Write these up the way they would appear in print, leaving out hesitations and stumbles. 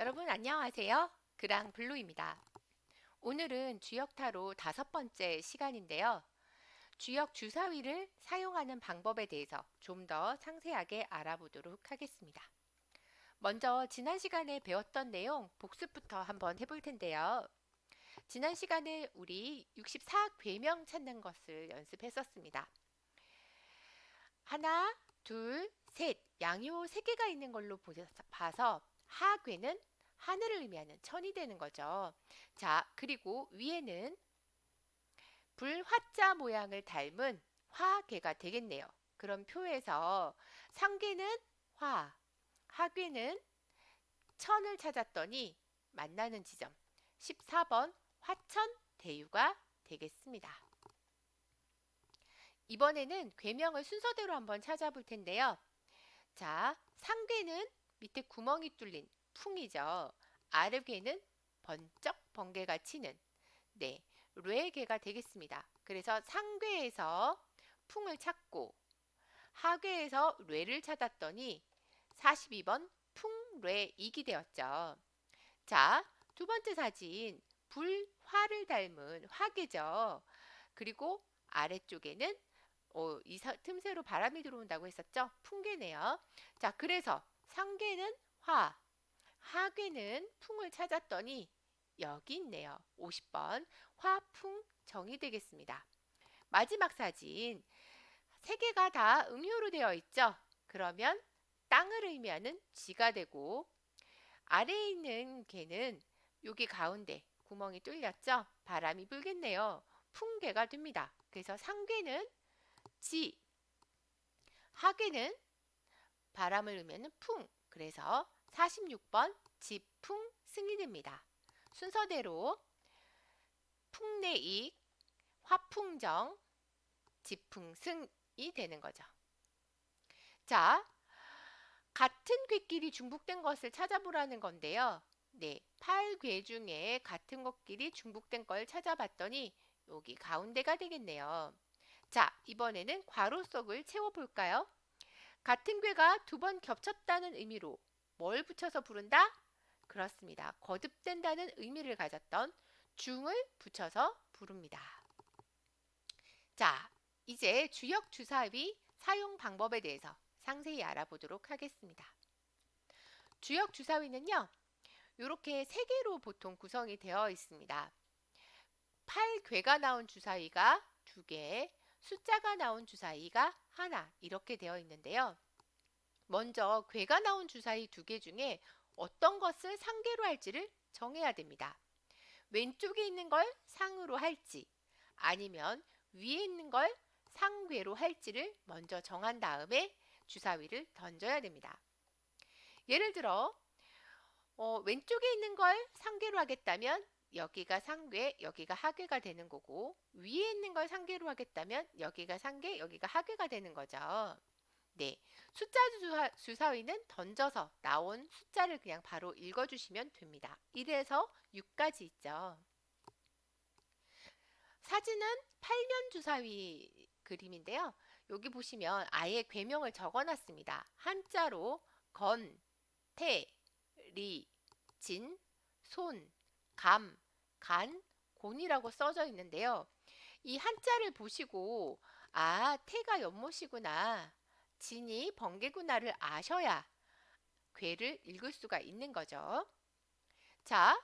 여러분 안녕하세요. 그랑블루입니다. 오늘은 주역타로 5번째 시간인데요. 주역 주사위를 사용하는 방법에 대해서 좀 더 상세하게 알아보도록 하겠습니다. 먼저 지난 시간에 배웠던 내용 복습부터 한번 해볼 텐데요. 지난 시간에 우리 64궤명 찾는 것을 연습했었습니다. 하나, 둘, 셋, 양요 3개가 있는 걸로 봐서 하괴는 하늘을 의미하는 천이 되는 거죠. 자, 그리고 위에는 불화자 모양을 닮은 화괴가 되겠네요. 그럼 표에서 상괴는 화, 하괴는 천을 찾았더니 만나는 지점 14번 화천 대유가 되겠습니다. 이번에는 궤명을 순서대로 한번 찾아볼 텐데요. 자, 상괴는 밑에 구멍이 뚫린 풍이죠. 아래괴는 번쩍 번개가 치는 뇌괴가 되겠습니다. 그래서 상괴에서 풍을 찾고 하괴에서 뇌를 찾았더니 42번 풍뇌익이 되었죠. 자, 두 번째 사진 불화를 닮은 화괴죠. 그리고 아래쪽에는 이 틈새로 바람이 들어온다고 했었죠. 풍괴네요. 자, 그래서 상괴는 화, 하괴는 풍을 찾았더니 여기 있네요. 50번 화풍정이 되겠습니다. 마지막 사진 3개가 다 음효로 되어 있죠. 그러면 땅을 의미하는 쥐가 되고 아래에 있는 개는 여기 가운데 구멍이 뚫렸죠. 바람이 불겠네요. 풍괴가 됩니다. 그래서 상괴는 지, 하괴는 바람을 의미하는 풍. 그래서 46번 지풍승이 됩니다. 순서대로 풍내익, 화풍정, 지풍승이 되는 거죠. 자, 같은 궤끼리 중복된 것을 찾아보라는 건데요. 네, 8궤 중에 같은 것끼리 중복된 걸 찾아봤더니 여기 가운데가 되겠네요. 자, 이번에는 괄호 속을 채워볼까요? 같은 궤가 2번 겹쳤다는 의미로 뭘 붙여서 부른다? 그렇습니다. 거듭된다는 의미를 가졌던 중을 붙여서 부릅니다. 자, 이제 주역 주사위 사용 방법에 대해서 상세히 알아보도록 하겠습니다. 주역 주사위는요, 이렇게 3개로 보통 구성이 되어 있습니다. 8궤가 나온 주사위가 2개, 숫자가 나온 주사위가 하나 이렇게 되어 있는데요. 먼저 궤가 나온 주사위 2개 중에 어떤 것을 상계로 할지를 정해야 됩니다. 왼쪽에 있는 걸 상으로 할지 아니면 위에 있는 걸 상괴로 할지를 먼저 정한 다음에 주사위를 던져야 됩니다. 예를 들어 왼쪽에 있는 걸 상괴로 하겠다면 여기가 상괴, 여기가 하괴가 되는 거고 위에 있는 걸 상괴로 하겠다면 여기가 상괴, 여기가 하괴가 되는 거죠. 네, 숫자 주사위는 던져서 나온 숫자를 그냥 바로 읽어주시면 됩니다. 1에서 6까지 있죠. 사진은 8면 주사위 그림인데요. 여기 보시면 아예 궤명을 적어놨습니다. 한자로 건, 태, 리, 진, 손, 감, 간, 곤이라고 써져 있는데요. 이 한자를 보시고 아, 태가 연못이구나, 진이 번개구나를 아셔야 궤를 읽을 수가 있는 거죠. 자,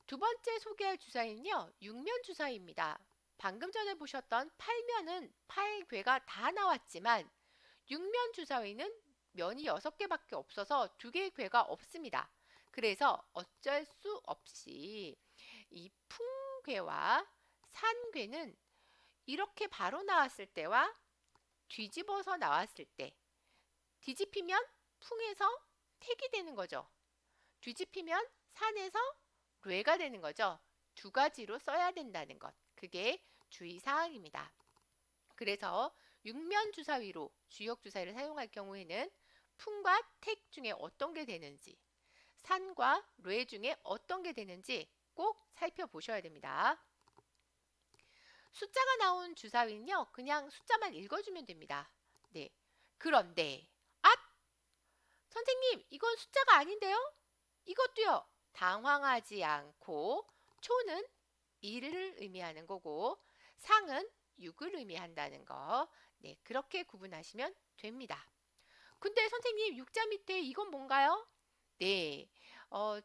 2번째 소개할 주사위는요, 6면 주사위입니다. 방금 전에 보셨던 8면은 8궤가 다 나왔지만 6면 주사위는 면이 6개밖에 없어서 2개의 궤가 없습니다. 그래서 어쩔 수 없이 이 풍궤와 산궤는 이렇게 바로 나왔을 때와 뒤집어서 나왔을 때, 뒤집히면 풍에서 택이 되는 거죠. 뒤집히면 산에서 뇌가 되는 거죠. 2가지로 써야 된다는 것. 그게 주의사항입니다. 그래서 육면 주사위로 주역 주사위를 사용할 경우에는 풍과 택 중에 어떤 게 되는지, 산과 뇌 중에 어떤 게 되는지 꼭 살펴보셔야 됩니다. 숫자가 나온 주사위는요, 그냥 숫자만 읽어주면 됩니다. 네. 그런데, 아! 선생님, 이건 숫자가 아닌데요? 이것도요. 당황하지 않고 초는 일을 의미하는 거고 상은 육을 의미한다는 거. 네, 그렇게 구분하시면 됩니다. 근데 선생님 육자 밑에 이건 뭔가요? 네,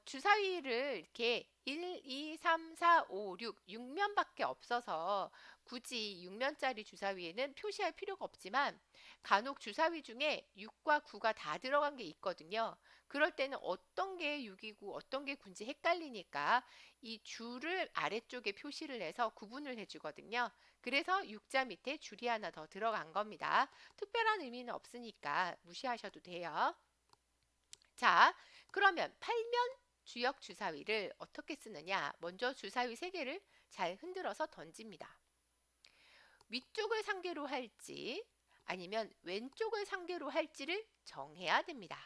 주사위를 이렇게 1, 2, 3, 4, 5, 6, 6면밖에 없어서 굳이 6면짜리 주사위에는 표시할 필요가 없지만 간혹 주사위 중에 6과 9가 다 들어간 게 있거든요. 그럴 때는 어떤 게 6이고 어떤 게 9인지 헷갈리니까 이 줄을 아래쪽에 표시를 해서 구분을 해주거든요. 그래서 육자 밑에 줄이 하나 더 들어간 겁니다. 특별한 의미는 없으니까 무시하셔도 돼요. 자, 그러면 8면 주역 주사위를 어떻게 쓰느냐? 먼저 주사위 3개를 잘 흔들어서 던집니다. 위쪽을 상계로 할지 아니면 왼쪽을 상계로 할지를 정해야 됩니다.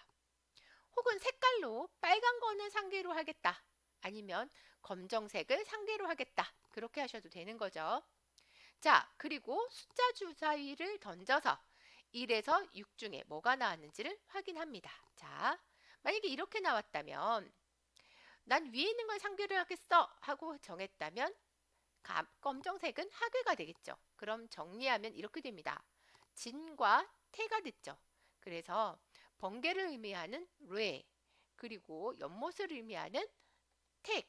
혹은 색깔로 빨간 거는 상계로 하겠다. 아니면 검정색을 상계로 하겠다. 그렇게 하셔도 되는 거죠. 자, 그리고 숫자 주사위를 던져서 1에서 6 중에 뭐가 나왔는지를 확인합니다. 자, 만약에 이렇게 나왔다면 난 위에 있는 걸 상계를 하겠어 하고 정했다면 검정색은 하괴가 되겠죠. 그럼 정리하면 이렇게 됩니다. 진과 태가 됐죠. 그래서 번개를 의미하는 뢰, 그리고 연못을 의미하는 택,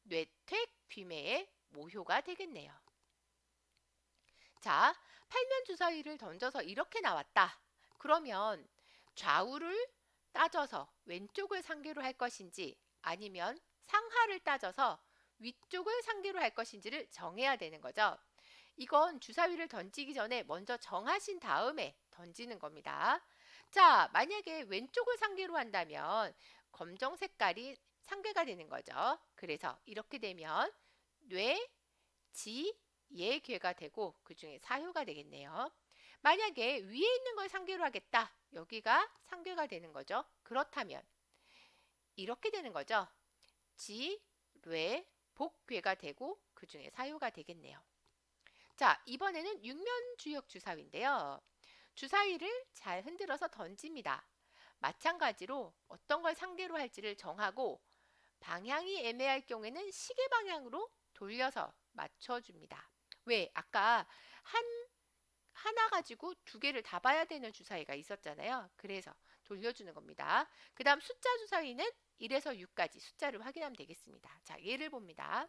뇌택, 귀매의 모효가 되겠네요. 자, 팔면 주사위를 던져서 이렇게 나왔다. 그러면 좌우를 따져서 왼쪽을 상계로 할 것인지 아니면 상하를 따져서 위쪽을 상계로 할 것인지를 정해야 되는 거죠. 이건 주사위를 던지기 전에 먼저 정하신 다음에 던지는 겁니다. 자, 만약에 왼쪽을 상계로 한다면 검정 색깔이 상계가 되는 거죠. 그래서 이렇게 되면 뇌, 지, 예, 괴가 되고 그 중에 사효가 되겠네요. 만약에 위에 있는 걸 상계로 하겠다. 여기가 상계가 되는 거죠. 그렇다면 이렇게 되는 거죠. 지, 뢰, 복, 괴가 되고 그 중에 사효가 되겠네요. 자, 이번에는 육면 주역 주사위인데요. 주사위를 잘 흔들어서 던집니다. 마찬가지로 어떤 걸 상계로 할지를 정하고 방향이 애매할 경우에는 시계 방향으로 돌려서 맞춰줍니다. 왜? 아까 하나 가지고 2개를 다 봐야 되는 주사위가 있었잖아요. 그래서 돌려주는 겁니다. 그 다음 숫자 주사위는 1에서 6까지 숫자를 확인하면 되겠습니다. 자, 예를 봅니다.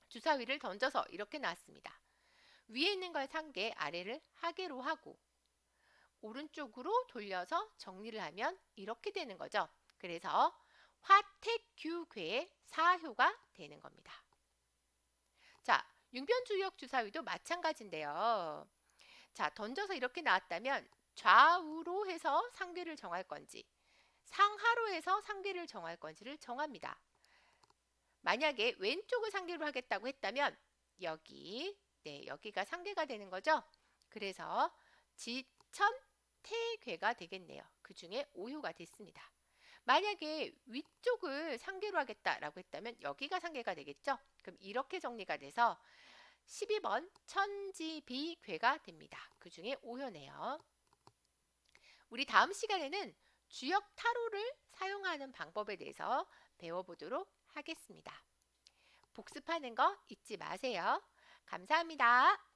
주사위를 던져서 이렇게 나왔습니다. 위에 있는 걸 상계, 아래를 하계로 하고 오른쪽으로 돌려서 정리를 하면 이렇게 되는 거죠. 그래서 화택규괴의 사효가 되는 겁니다. 자, 융변주역 주사위도 마찬가지인데요. 자, 던져서 이렇게 나왔다면 좌우로 해서 상계를 정할 건지 상하로 해서 상계를 정할 건지를 정합니다. 만약에 왼쪽을 상계로 하겠다고 했다면 여기, 네, 여기가 상계가 되는 거죠. 그래서 지천 태괴가 되겠네요. 그 중에 오효가 됐습니다. 만약에 위쪽을 상계로 하겠다라고 했다면 여기가 상계가 되겠죠. 그럼 이렇게 정리가 돼서 12번 천지비괴가 됩니다. 그 중에 오효네요. 우리 다음 시간에는 주역 타로를 사용하는 방법에 대해서 배워보도록 하겠습니다. 복습하는 거 잊지 마세요. 감사합니다.